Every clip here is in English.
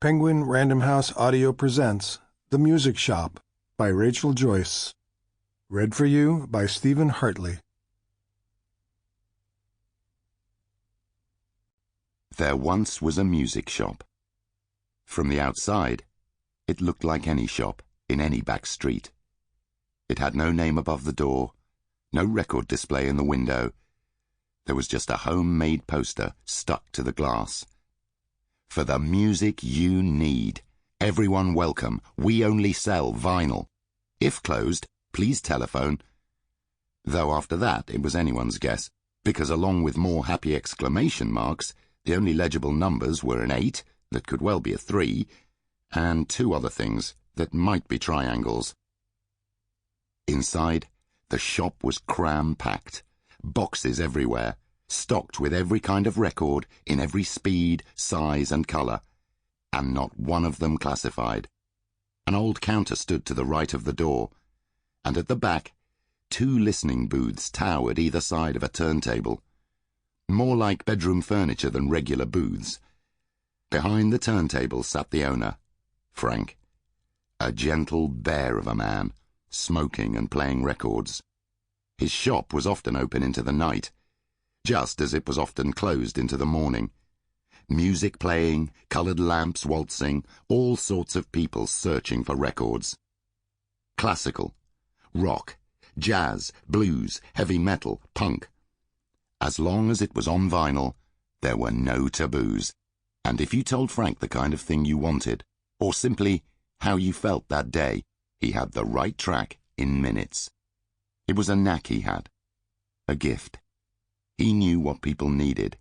Penguin Random House Audio presents The Music Shop by Rachel Joyce. Read for you by Stephen Hartley. There once was a music shop. From the outside, it looked like any shop in any back street. It had no name above the door, no record display in the window. There was just a homemade poster stuck to the glass. For the music you need. Everyone welcome. We only sell vinyl. If closed, please telephone. Though after that, it was anyone's guess, because along with more happy exclamation marks, the only legible numbers were an 8, that could well be a 3, and 2 other things that might be triangles. Inside, the shop was cram-packed, boxes everywhere, stocked with every kind of record in every speed, size and colour, and not one of them classified. An old counter stood to the right of the door, and at the back, 2 listening booths towered either side of a turntable, more like bedroom furniture than regular booths. Behind the turntable sat the owner, Frank, a gentle bear of a man, smoking and playing records. His shop was often open into the night, just as it was often closed into the morning. Music playing, coloured lamps waltzing, all sorts of people searching for records. Classical, rock, jazz, blues, heavy metal, punk. As long as it was on vinyl, there were no taboos. And if you told Frank the kind of thing you wanted, or simply how you felt that day, he had the right track in minutes. It was a knack he had, a gift. He knew what people needed,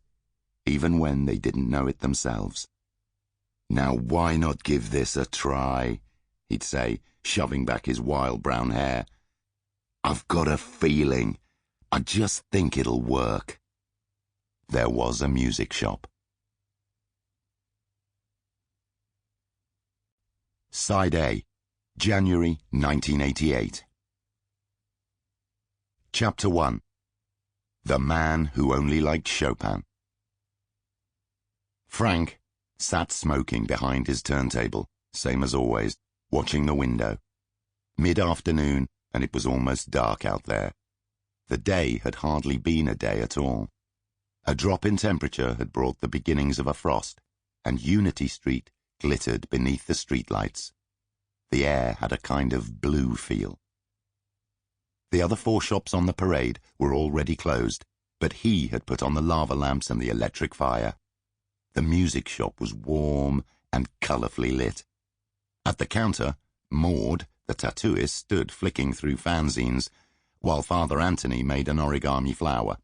even when they didn't know it themselves. "Now why not give this a try?" he'd say, shoving back his wild brown hair. "I've got a feeling. I just think it'll work." There was a music shop. Side A, January 1988. Chapter 1. The Man Who Only Liked Chopin. Frank sat smoking behind his turntable, same as always, watching the window. Mid-afternoon, and it was almost dark out there. The day had hardly been a day at all. A drop in temperature had brought the beginnings of a frost, and Unity Street glittered beneath the streetlights. The air had a kind of blue feel. The other 4 shops on the parade were already closed, but he had put on the lava lamps and the electric fire. The music shop was warm and colourfully lit. At the counter, Maud, the tattooist, stood flicking through fanzines, while Father Anthony made an origami flower.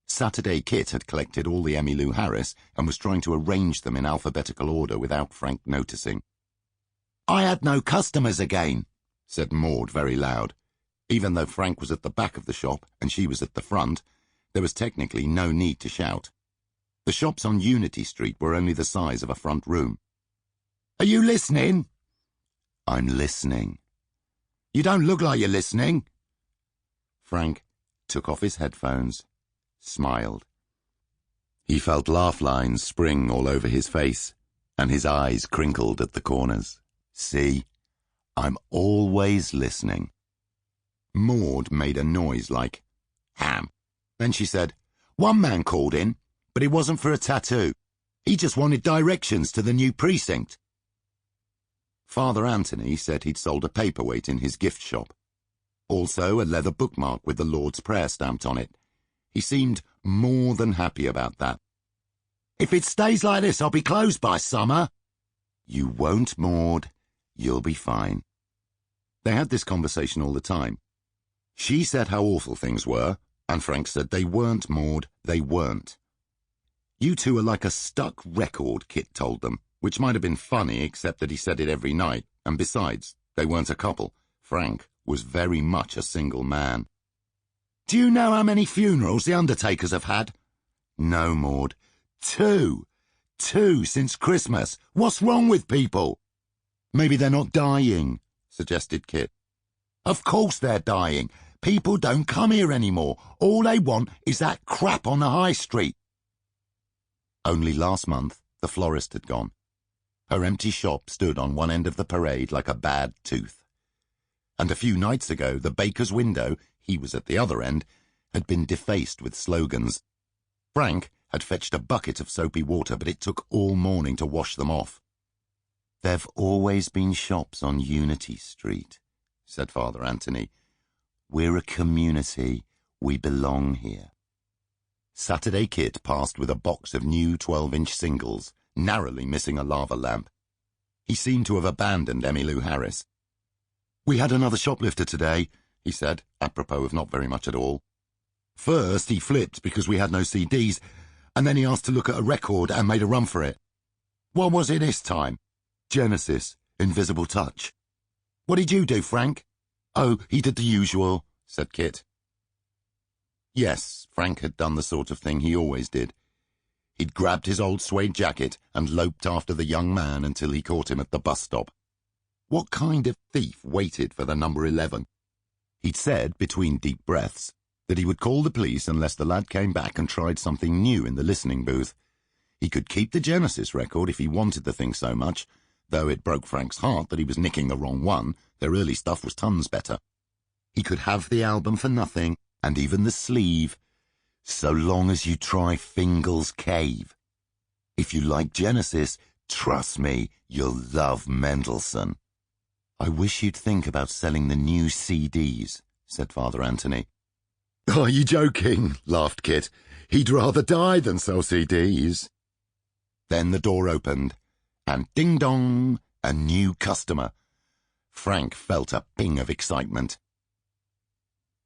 Saturday Kit had collected all the Emmylou Harris and was trying to arrange them in alphabetical order without Frank noticing. "I had no customers again," said Maud very loud. Even though Frank was at the back of the shop and she was at the front, there was technically no need to shout. The shops on Unity Street were only the size of a front room. "Are you listening?" "I'm listening." "You don't look like you're listening." Frank took off his headphones, smiled. He felt laugh lines spring all over his face, and his eyes crinkled at the corners. "See, I'm always listening." Maud made a noise like ham. Then she said, "One man called in, but it wasn't for a tattoo. He just wanted directions to the new precinct." Father Anthony said he'd sold a paperweight in his gift shop. Also a leather bookmark with the Lord's Prayer stamped on it. He seemed more than happy about that. "If it stays like this, I'll be closed by summer." "You won't, Maud. You'll be fine." They had this conversation all the time. She said how awful things were, and Frank said they weren't, Maud, they weren't. "You two are like a stuck record," Kit told them, which might have been funny except that he said it every night, and besides, they weren't a couple. Frank was very much a single man. "Do you know how many funerals the undertakers have had?" "No, Maud." Two since Christmas. What's wrong with people?" "Maybe they're not dying," suggested Kit. "Of course they're dying. People don't come here anymore. All they want is that crap on the high street." Only last month, the florist had gone. Her empty shop stood on one end of the parade like a bad tooth. And a few nights ago, the baker's window, he was at the other end, had been defaced with slogans. Frank had fetched a bucket of soapy water, but it took all morning to wash them off. "There've always been shops on Unity Street," said Father Anthony. "We're a community. We belong here." Saturday Kit passed with a box of new 12-inch singles, narrowly missing a lava lamp. He seemed to have abandoned Emmylou Harris. "We had another shoplifter today," he said, apropos of not very much at all. "First he flipped because we had no CDs, and then he asked to look at a record and made a run for it. What was it this time? Genesis, Invisible Touch. What did you do, Frank?" "Oh, he did the usual," said Kit. Yes, Frank had done the sort of thing he always did. He'd grabbed his old suede jacket and loped after the young man until he caught him at the bus stop. What kind of thief waited for the number 11? He'd said, between deep breaths, that he would call the police unless the lad came back and tried something new in the listening booth. He could keep the Genesis record if he wanted the thing so much, though it broke Frank's heart that he was nicking the wrong one. Their early stuff was tons better. He could have the album for nothing, and even the sleeve, so long as you try Fingal's Cave. If you like Genesis, trust me, you'll love Mendelssohn. "I wish you'd think about selling the new CDs," said Father Anthony. "Are you joking?" laughed Kit. "He'd rather die than sell CDs." Then the door opened, and ding-dong, a new customer. Frank felt a ping of excitement.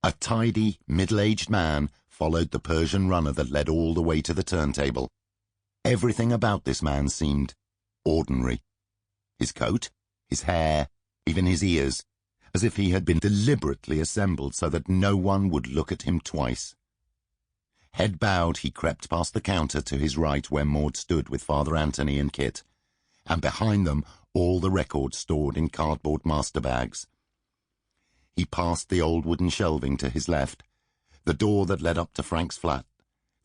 A tidy, middle-aged man followed the Persian runner that led all the way to the turntable. Everything about this man seemed ordinary. His coat, his hair, even his ears, as if he had been deliberately assembled so that no one would look at him twice. Head bowed, he crept past the counter to his right where Maud stood with Father Anthony and Kit, and behind them all the records stored in cardboard master bags. He passed the old wooden shelving to his left, the door that led up to Frank's flat,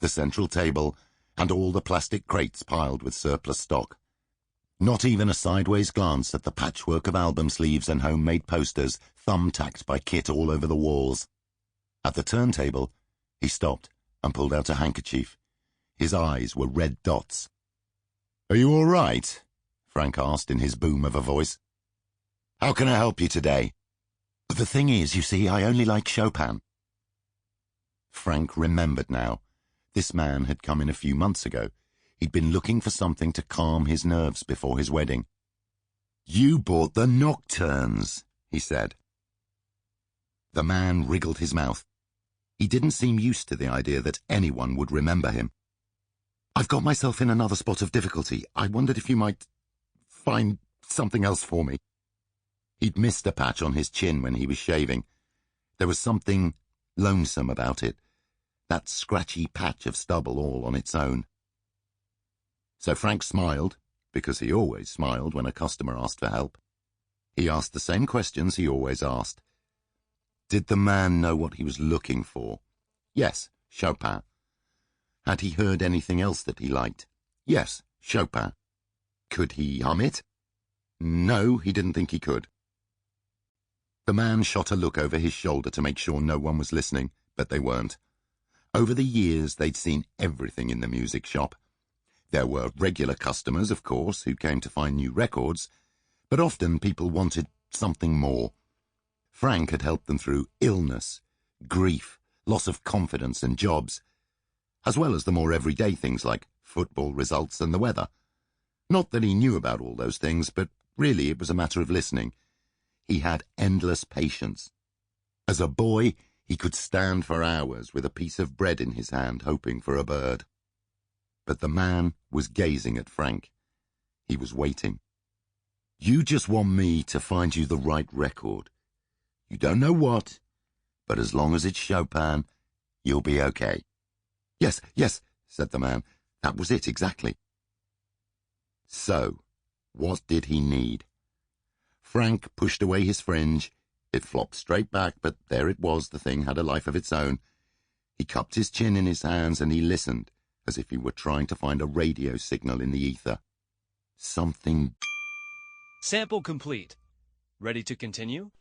the central table, and all the plastic crates piled with surplus stock. Not even a sideways glance at the patchwork of album sleeves and homemade posters thumb-tacked by Kit all over the walls. At the turntable, he stopped and pulled out a handkerchief. His eyes were red dots. "Are you all right?" Frank asked in his boom of a voice. "How can I help you today?" "The thing is, you see, I only like Chopin." Frank remembered now. This man had come in a few months ago. He'd been looking for something to calm his nerves before his wedding. "You bought the Nocturnes," he said. The man wriggled his mouth. He didn't seem used to the idea that anyone would remember him. "I've got myself in another spot of difficulty. I wondered if you might find something else for me." He'd missed a patch on his chin when he was shaving. There was something lonesome about it, that scratchy patch of stubble all on its own. So Frank smiled, because he always smiled when a customer asked for help. He asked the same questions he always asked. Did the man know what he was looking for? Yes, Chopin. Had he heard anything else that he liked? Yes, Chopin. Could he hum it? No, he didn't think he could. The man shot a look over his shoulder to make sure no one was listening, but they weren't. Over the years, they'd seen everything in the music shop. There were regular customers, of course, who came to find new records, but often people wanted something more. Frank had helped them through illness, grief, loss of confidence and jobs, as well as the more everyday things like football results and the weather. Not that he knew about all those things, but really it was a matter of listening. He had endless patience. As a boy, he could stand for hours with a piece of bread in his hand, hoping for a bird. But the man was gazing at Frank. He was waiting. "You just want me to find you the right record. You don't know what, but as long as it's Chopin, you'll be okay." Yes, said the man. That was it, exactly. So, what did he need? Frank pushed away his fringe. It flopped straight back, but there it was. The thing had a life of its own. He cupped his chin in his hands and he listened, as if he were trying to find a radio signal in the ether. Something Sample complete. Ready to continue?